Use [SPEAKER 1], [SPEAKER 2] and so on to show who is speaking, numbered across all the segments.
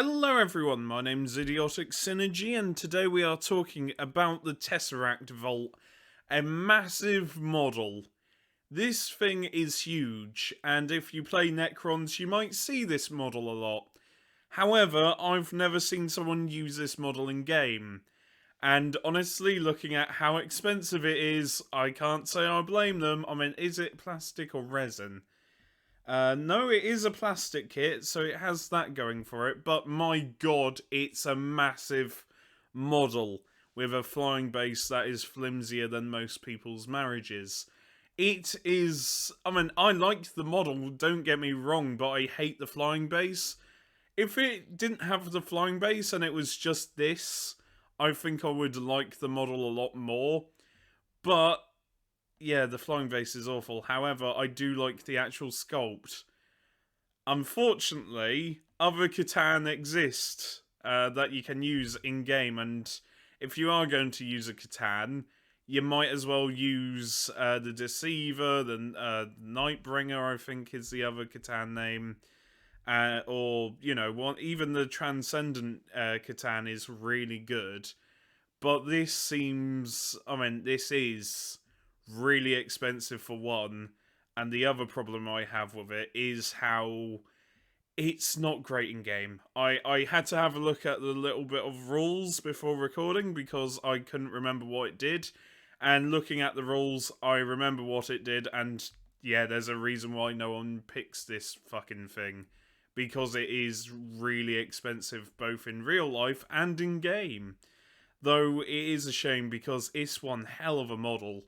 [SPEAKER 1] Hello everyone, my name's Idiotic Synergy and today we are talking about the Tesseract Vault, a massive model. This thing is huge, and if you play Necrons you might see this model a lot. However, I've never seen someone use this model in game, and honestly, looking at how expensive it is, I can't say I blame them. I mean, is it plastic or resin? No, it is a plastic kit, so it has that going for it, but my god, it's a massive model with a flying base that is flimsier than most people's marriages. It is, I mean, I like the model, don't get me wrong, but I hate the flying base. If it didn't have the flying base and it was just this, I think I would like the model a lot more, but yeah, the flying base is awful. However, I do like the actual sculpt. Unfortunately, other Catan exist that you can use in-game, and if you are going to use a Catan, you might as well use the Deceiver, the Nightbringer, I think is the other Catan name. Or, you know, even the Transcendent Catan is really good. But this seems, I mean, this is really expensive for one, and the other problem I have with it is how it's not great in game. I had to have a look at the little bit of rules before recording because I couldn't remember what it did, and looking at the rules, I remember what it did, and yeah, there's a reason why no one picks this fucking thing. Because it is really expensive both in real life and in game. Though it is a shame because it's one hell of a model.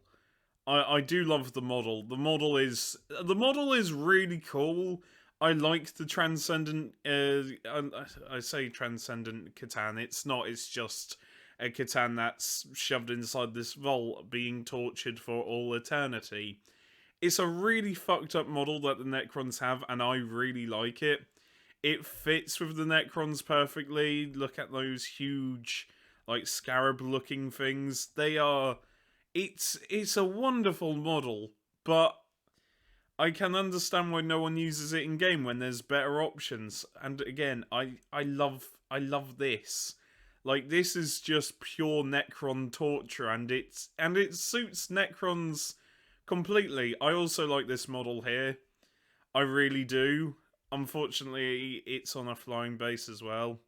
[SPEAKER 1] I do love the model. The model is really cool. I like the transcendent. I say transcendent Catan. It's not. It's just a Catan that's shoved inside this vault, being tortured for all eternity. It's a really fucked up model that the Necrons have, and I really like it. It fits with the Necrons perfectly. Look at those huge, like, scarab-looking things. They are... It's a wonderful model, but I can understand why no one uses it in game when there's better options. And again, I love this. Like, this is just pure Necron torture, and it suits Necrons completely. I also like this model here. I really do. Unfortunately, it's on a flying base as well,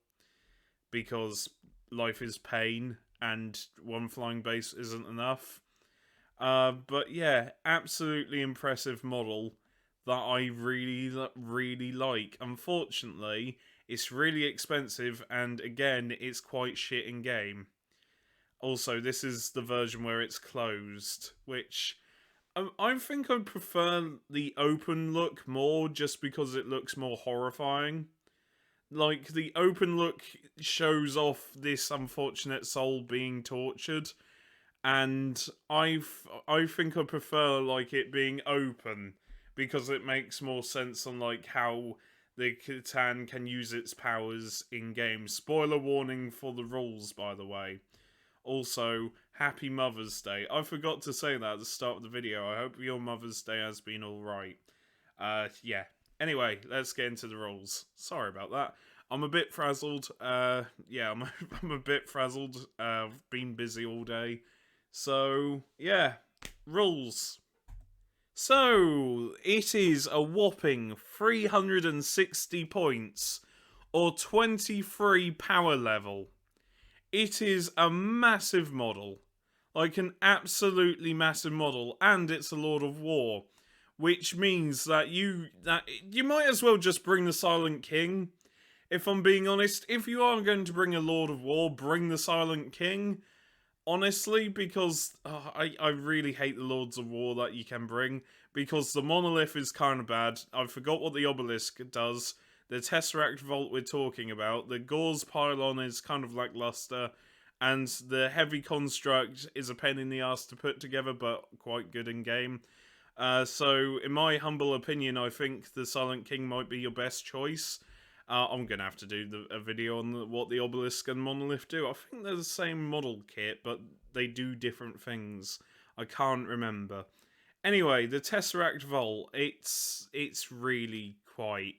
[SPEAKER 1] because life is pain, and one flying base isn't enough. But yeah, absolutely impressive model that I really like. Unfortunately, it's really expensive, and again, it's quite shit in game. Also, this is the version where it's closed, which I think I prefer the open look more just because it looks more horrifying. Like, the open look shows off this unfortunate soul being tortured, and I think I prefer, like, it being open because it makes more sense on, like, how the Catan can use its powers in game. Spoiler warning for the rules, by the way. Also, happy Mother's Day. I forgot to say that at the start of the video. I hope your Mother's Day has been alright. Yeah. Anyway, let's get into the rules. Sorry about that. I'm a bit frazzled. Yeah, I'm a bit frazzled. I've been busy all day. So, yeah. Rules. So, it is a whopping 360 points, or 23 power level. It is a massive model. Like, an absolutely massive model, and it's a Lord of War. Which means that you might as well just bring the Silent King. If I'm being honest, if you are going to bring a Lord of War, bring the Silent King. Honestly, because I really hate the Lords of War that you can bring. Because the Monolith is kind of bad. I forgot what the Obelisk does. The Tesseract Vault we're talking about. The Gauze Pylon is kind of lackluster. And the Heavy Construct is a pain in the ass to put together, but quite good in game. So, in my humble opinion, I think the Silent King might be your best choice. I'm going to have to do a video on what the Obelisk and Monolith do. I think they're the same model kit, but they do different things. I can't remember. Anyway, the Tesseract Vault, it's really quite...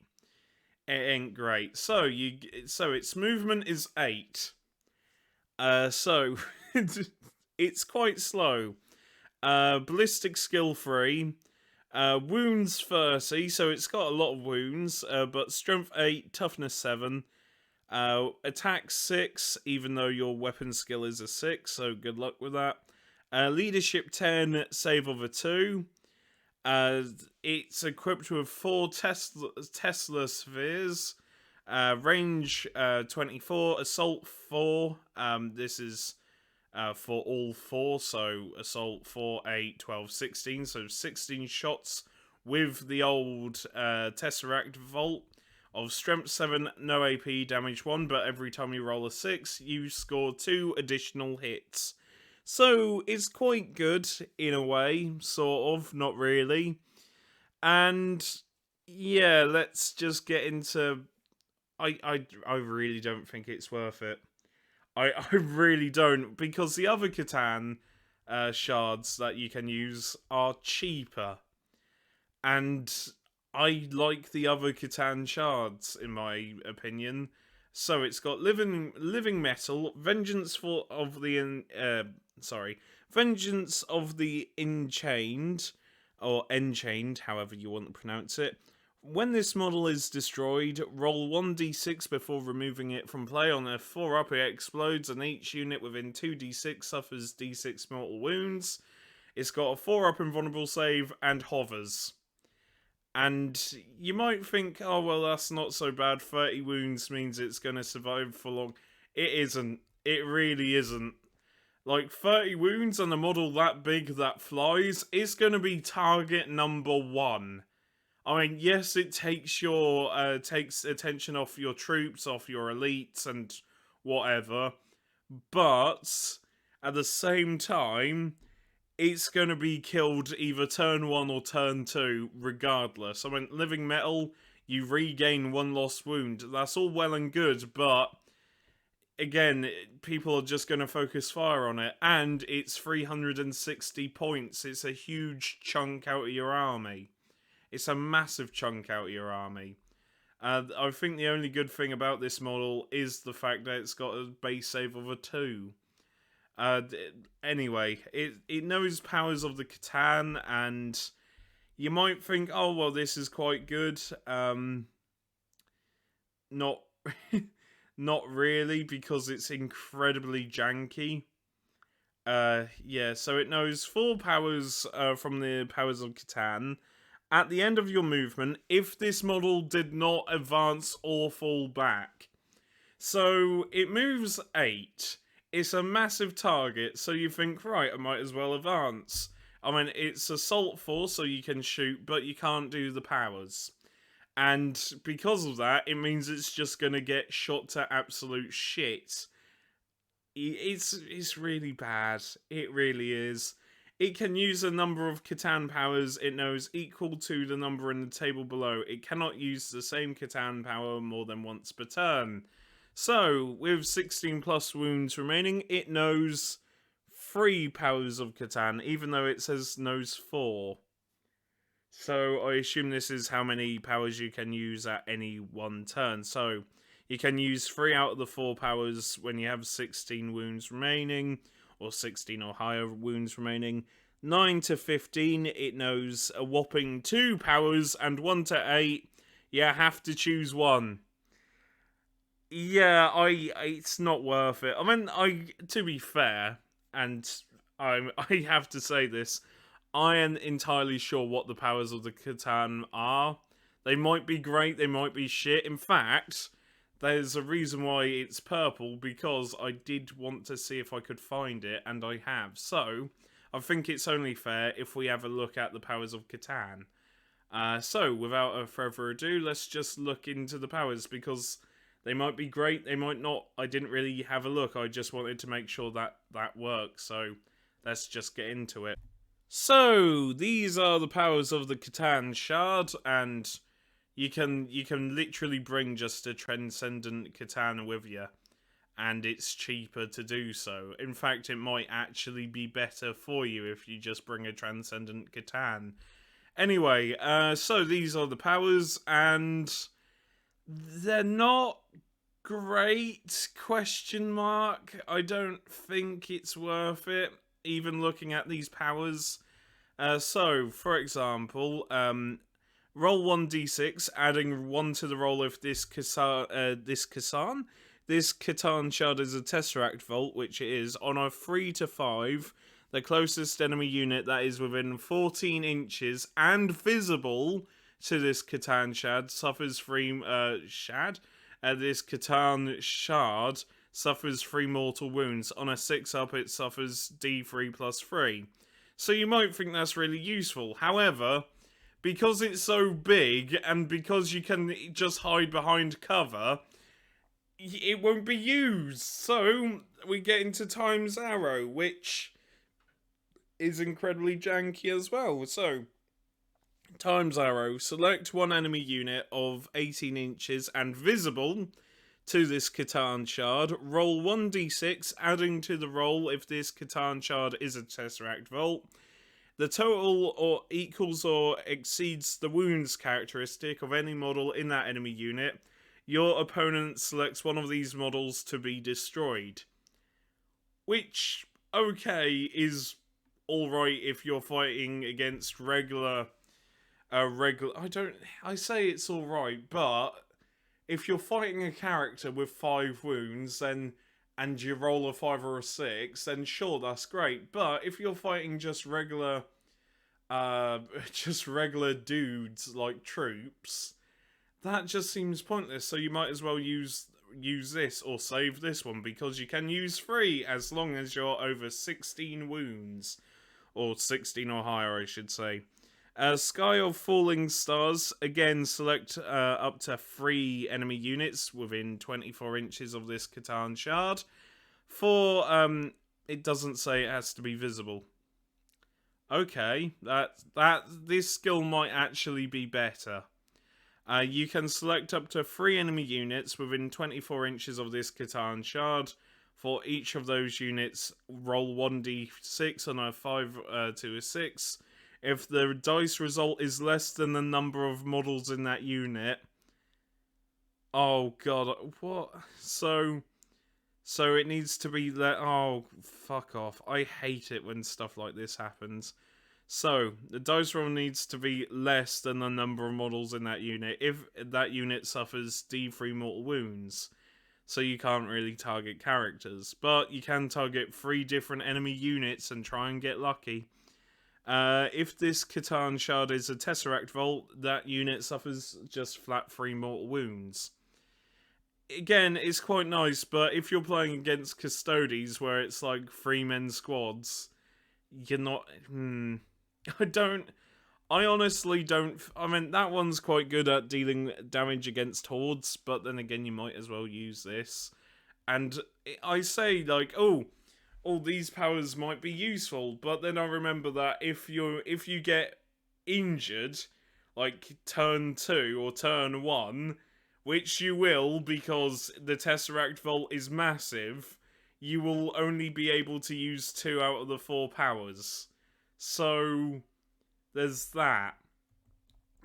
[SPEAKER 1] It ain't great. So its movement is 8. So it's quite slow. Ballistic skill 3. Wounds 30, so it's got a lot of wounds, but strength 8, toughness 7. Attack 6, even though your weapon skill is a 6, so good luck with that. Leadership 10, save of a 2. It's equipped with 4 Tesla spheres. Range 24, assault 4. This is for all 4, so assault 4, 8, 12, 16. So 16 shots with the old Tesseract Vault of strength 7, no AP, damage 1, but every time you roll a 6, you score 2 additional hits. So it's quite good in a way, sort of, not really. And yeah, let's just get into. I really don't think it's worth it. I really don't, because the other Catan shards that you can use are cheaper, and I like the other Catan shards in my opinion. So it's got living metal, vengeance of the enchained, or enchained, however you want to pronounce it. When this model is destroyed, roll 1d6 before removing it from play. On a 4-up, it explodes, and each unit within 2d6 suffers d6 mortal wounds. It's got a 4-up invulnerable save and hovers. And you might think, oh, well, that's not so bad. 30 wounds means it's going to survive for long. It isn't. It really isn't. Like, 30 wounds on a model that big that flies is going to be target number 1. I mean, yes, it takes takes attention off your troops, off your elites, and whatever. But at the same time, it's going to be killed either turn 1 or turn 2, regardless. I mean, living metal, you regain 1 lost wound. That's all well and good, but again, people are just going to focus fire on it, and it's 360 points. It's a huge chunk out of your army. It's a massive chunk out of your army. I think the only good thing about this model is the fact that it's got a base save of a 2. Anyway, it knows powers of the Catan, and you might think, oh, well, this is quite good. Not, not really, because it's incredibly janky. Yeah, so it knows 4 powers from the powers of Catan. At the end of your movement, if this model did not advance or fall back. So it moves 8. It's a massive target, so you think, right, I might as well advance. I mean, it's assault 4, so you can shoot, but you can't do the powers. And because of that, it means it's just going to get shot to absolute shit. It's really bad. It really is. It can use a number of Catan powers it knows equal to the number in the table below. It cannot use the same Catan power more than once per turn. So, with 16 plus wounds remaining, it knows 3 powers of Catan, even though it says knows 4. So, I assume this is how many powers you can use at any one turn. So, you can use 3 out of the 4 powers when you have 16 wounds remaining, or 16 or higher wounds remaining. 9 to 15, it knows a whopping 2 powers, and 1 to 8, you have to choose one. Yeah, it's not worth it. I mean, to be fair, and I have to say this, I am entirely sure what the powers of the Catan are. They might be great, they might be shit. In fact, there's a reason why it's purple, because I did want to see if I could find it, and I have. So, I think it's only fair if we have a look at the powers of Catan. So, without further ado, let's just look into the powers, because they might be great, they might not. I didn't really have a look, I just wanted to make sure that that works, so let's just get into it. So, these are the powers of the Catan Shard, and you can literally bring just a Transcendent Catan with you, and it's cheaper to do so. In fact, it might actually be better for you if you just bring a Transcendent Catan. Anyway, so these are the powers, and They're not great, question mark. I don't think it's worth it, even looking at these powers. So, for example, roll 1d6, adding 1 to the roll of this This Catan shard is a Tesseract Vault, which it is. On a 3 to 5, the closest enemy unit that is within 14 inches and visible to this Catan shard suffers 3 this Catan shard suffers 3 mortal wounds. On a 6 up, it suffers D3 plus 3. So you might think that's really useful. However, because it's so big and because you can just hide behind cover, it won't be used. So we get into Time's Arrow, which is incredibly janky as well. So, Time's Arrow, select one enemy unit of 18 inches and visible to this Catan shard. Roll 1d6, adding to the roll if this Catan shard is a Tesseract Vault. The total or equals or exceeds the wounds characteristic of any model in that enemy unit. Your opponent selects one of these models to be destroyed. Which, okay, is alright if you're fighting against I say it's alright, but if you're fighting a character with 5 wounds, then and you roll a 5 or a 6, then sure, that's great. But if you're fighting just regular dudes like troops, that just seems pointless. So you might as well use this or save this one, because you can use 3 as long as you're over 16 wounds, or 16 or higher, I should say. Sky of Falling Stars, again, select up to 3 enemy units within 24 inches of this Catan shard. It doesn't say it has to be visible. Okay, this skill might actually be better. You can select up to 3 enemy units within 24 inches of this Catan shard. For each of those units, roll 1d6 on a 5 to a 6. If the dice result is less than the number of models in that unit... Oh god, what? So it needs to be... Oh, fuck off. I hate it when stuff like this happens. So, the dice roll needs to be less than the number of models in that unit if that unit suffers D3 mortal wounds. So you can't really target characters. But you can target 3 different enemy units and try and get lucky. If this Catan shard is a Tesseract Vault, that unit suffers just flat 3 mortal wounds. Again, it's quite nice, but if you're playing against Custodes, where it's like 3-man squads, you're not... I honestly don't... I mean, that one's quite good at dealing damage against hordes, but then again, you might as well use this. And I say, like, oh, these powers might be useful, but then I remember that if you get injured, like turn 2 or turn 1, which you will because the Tesseract Vault is massive, you will only be able to use 2 out of the 4 powers. So there's that.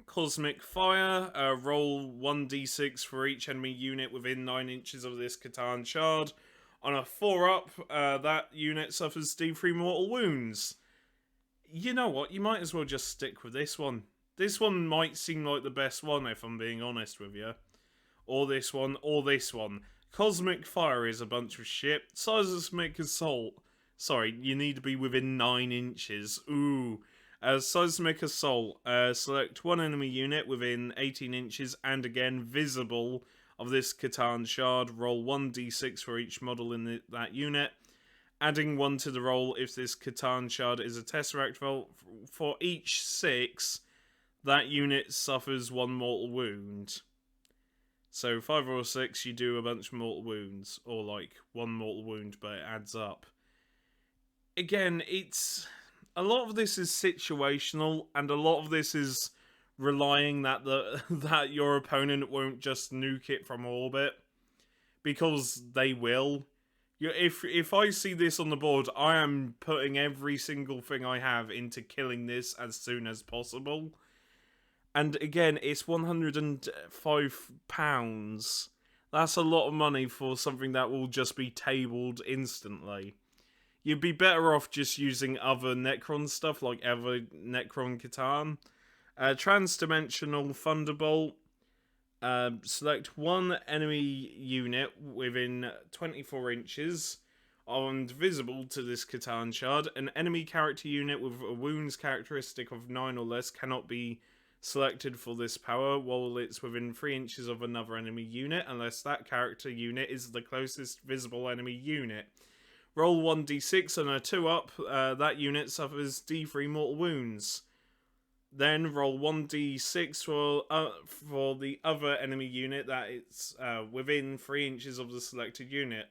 [SPEAKER 1] Cosmic Fire, roll 1d6 for each enemy unit within 9 inches of this Catan shard. On a 4 up, that unit suffers D3 mortal wounds. You know what, you might as well just stick with this one. This one might seem like the best one, if I'm being honest with you. Or this one, or this one. Cosmic Fire is a bunch of shit. Seismic Assault. Sorry, you need to be within 9 inches. Ooh. Seismic Assault. Select one enemy unit within 18 inches and again visible of this Catan shard. Roll 1d6 for each model in that unit. Adding 1 to the roll if this Catan shard is a Tesseract Vault. For each 6, that unit suffers 1 mortal wound. So 5 or 6, you do a bunch of mortal wounds. Or like 1 mortal wound, but it adds up. Again, a lot of this is situational, and a lot of this is relying that that your opponent won't just nuke it from orbit, because they will. If I see this on the board, I am putting every single thing I have into killing this as soon as possible. And again, it's £105. That's a lot of money for something that will just be tabled instantly. You'd be better off just using other Necron stuff, like other Necron Catan. Trans-dimensional Thunderbolt. Select one enemy unit within 24 inches and visible to this Catan shard. An enemy character unit with a wounds characteristic of 9 or less cannot be selected for this power while it's within 3 inches of another enemy unit, unless that character unit is the closest visible enemy unit. Roll 1d6 and a 2-up, that unit suffers d3 mortal wounds. Then roll 1d6 for the other enemy unit that it's within 3 inches of the selected unit.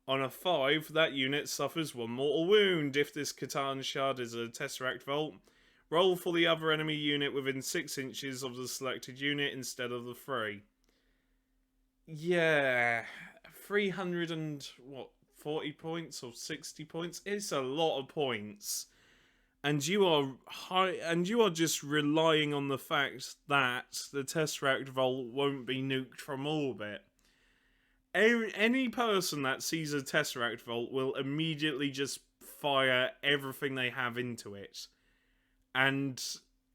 [SPEAKER 1] On a 5, that unit suffers 1 mortal wound. If this Catan shard is a Tesseract Vault, roll for the other enemy unit within 6 inches of the selected unit instead of the 3. Yeah, 340 points or 60 points? It's a lot of points. And you are just relying on the fact that the Tesseract Vault won't be nuked from orbit. Any person that sees a Tesseract Vault will immediately just fire everything they have into it. And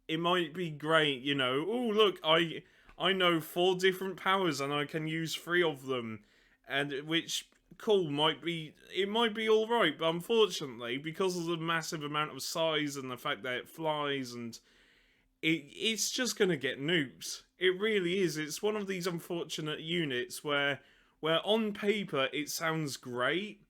[SPEAKER 1] it might be great, you know, oh look, I know 4 different powers and I can use 3 of them. And which, cool, might be alright, but unfortunately, because of the massive amount of size and the fact that it flies, and it's just gonna get nuked. It really is. It's one of these unfortunate units where on paper it sounds great,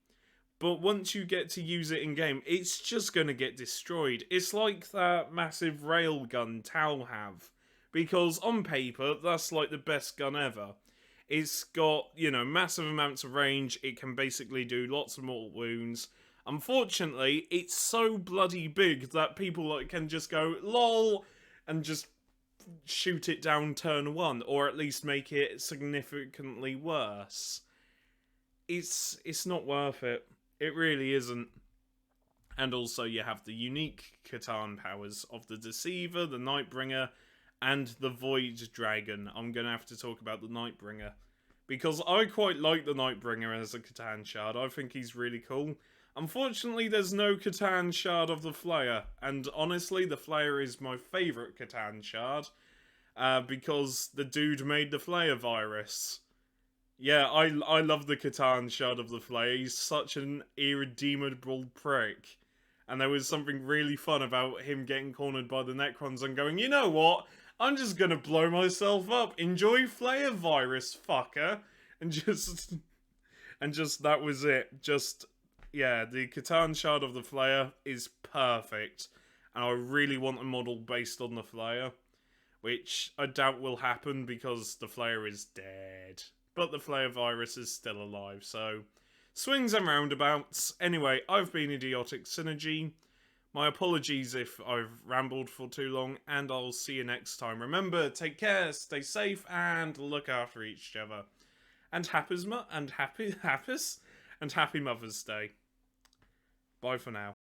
[SPEAKER 1] but once you get to use it in game, it's just gonna get destroyed. It's like that massive railgun Tal have, because on paper that's like the best gun ever. It's got, you know, massive amounts of range. It can basically do lots of mortal wounds. Unfortunately, it's so bloody big that people can just go, lol, and just shoot it down turn 1, or at least make it significantly worse. It's not worth it. It really isn't. And also you have the unique Catan powers of the Deceiver, the Nightbringer, and the Void Dragon. I'm going to have to talk about the Nightbringer, because I quite like the Nightbringer as a Catan shard. I think he's really cool. Unfortunately, there's no Catan shard of the Flayer, and honestly, the Flayer is my favourite Catan shard, because the dude made the Flayer virus. Yeah, I love the Catan shard of the Flayer. He's such an irredeemable prick. And there was something really fun about him getting cornered by the Necrons and going, you know what? I'm just gonna blow myself up. Enjoy Flayer virus, fucker. And just that was it. Just, yeah, the Catan shard of the Flayer is perfect. And I really want a model based on the Flayer, which I doubt will happen because the Flayer is dead. But the Flayer virus is still alive, so swings and roundabouts. Anyway, I've been Idiotic Synergy. My apologies if I've rambled for too long, and I'll see you next time. Remember, take care, stay safe, and look after each other. And happy Mother's Day. Bye for now.